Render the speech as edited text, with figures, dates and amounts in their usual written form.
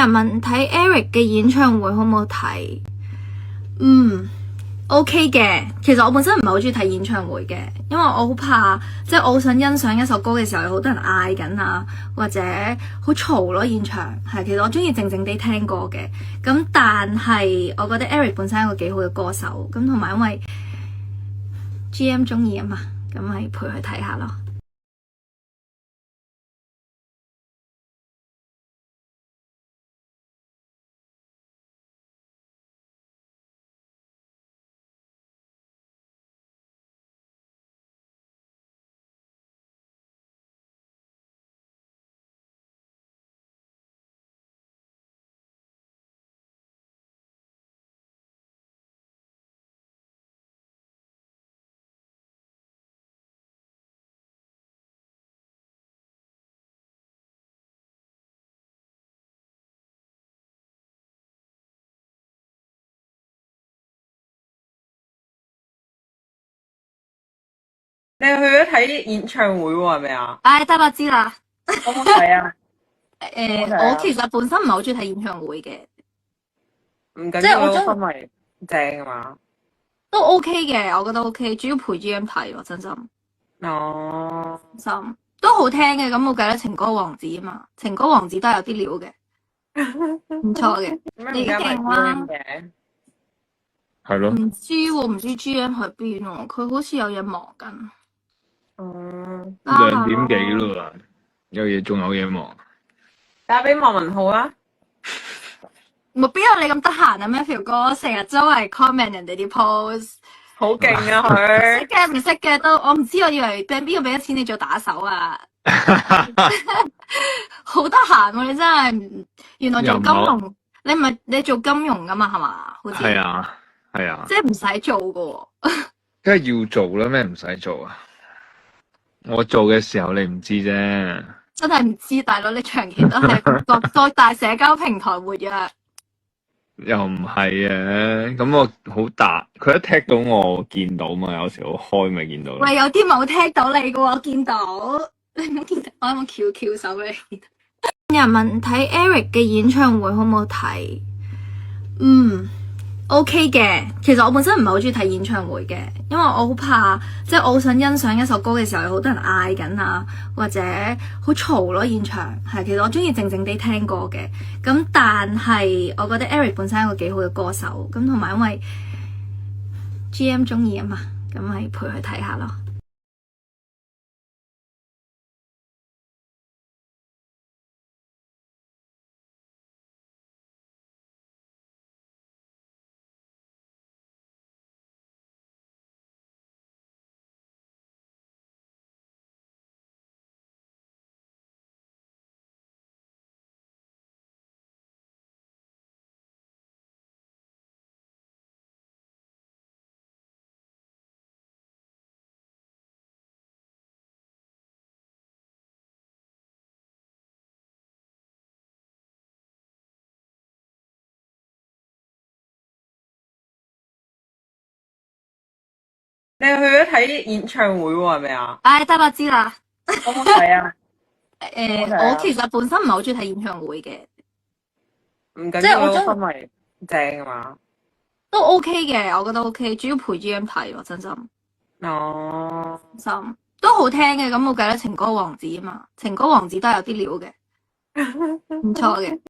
有人問睇 Eric 嘅演唱會好唔好睇？OK 嘅。其實我本身唔係好中意睇演唱會嘅，因為我好怕，即係我好想欣賞一首歌嘅時候，有好多人嗌緊啊，或者好嘈咯。現場係，其實我中意靜靜地聽歌嘅。咁但係我覺得 Eric 本身係一個幾好嘅歌手，咁同埋因為 GM 中意啊嘛，咁咪陪佢睇下咯。你去咗睇演唱會喎，係咪啊？得啦，知啦。好唔好睇啊？我其實本身唔係好中意睇演唱會嘅，唔緊即係我要，氛圍正啊嘛。都 OK 嘅，我覺得 OK，主要陪 GM 睇喎，真心。哦，心都好聽嘅，咁冇計啦，情歌王子啊嘛，情歌王子都係有啲料嘅，唔錯嘅。你勁啦，嘅，係咯。唔知喎，唔知 GM 喺邊喎，佢好似有嘢忙緊。2點幾咯，仲有嘢忙。打俾莫文浩啊！冇邊有你咁得閒啊，Matthew 哥成日周圍 comment 人哋啲 post，好勁啊佢！識嘅唔識嘅都，我唔知，我以為邊個俾咗錢你做打手啊？好得閒喎，你真係，原來做金融，你做金融噶嘛係嘛？好似係啊，即係唔使做噶喎。梗係要做啦，咩唔使做啊？我做嘅時候你唔知啫。真係唔知，大佬你長期都係各大社交平台活躍。又唔係啊，咁我好大，佢一踢到我見到嘛，有時我開咪見到。喂，有啲冇踢到你噶喎，我見到。你冇見到？我有冇翹手俾你見到？有人問睇 Eric 嘅演唱會好唔好睇？OK 嘅。其實我本身唔係好中意睇演唱會嘅，因為我好怕，即係我好想欣賞一首歌嘅時候，有好多人嗌緊啊，或者好嘈咯。現場係，其實我中意靜靜地聽歌嘅。咁但係我覺得 Eric 本身係一個幾好嘅歌手，咁同埋因為 GM 中意啊嘛，咁咪陪佢睇下咯。你去咗睇演唱會喎，係咪啊？得啦，知啦。好唔好睇啊？我其實本身唔係好中意睇演唱會嘅，唔緊要，即係我氛圍正啊嘛。都 OK 嘅，我覺得 OK，主要陪 GM 睇喎，真心。哦，心都好聽嘅，咁冇計啦，情歌王子啊嘛，情歌王子都係有啲料嘅，唔錯嘅。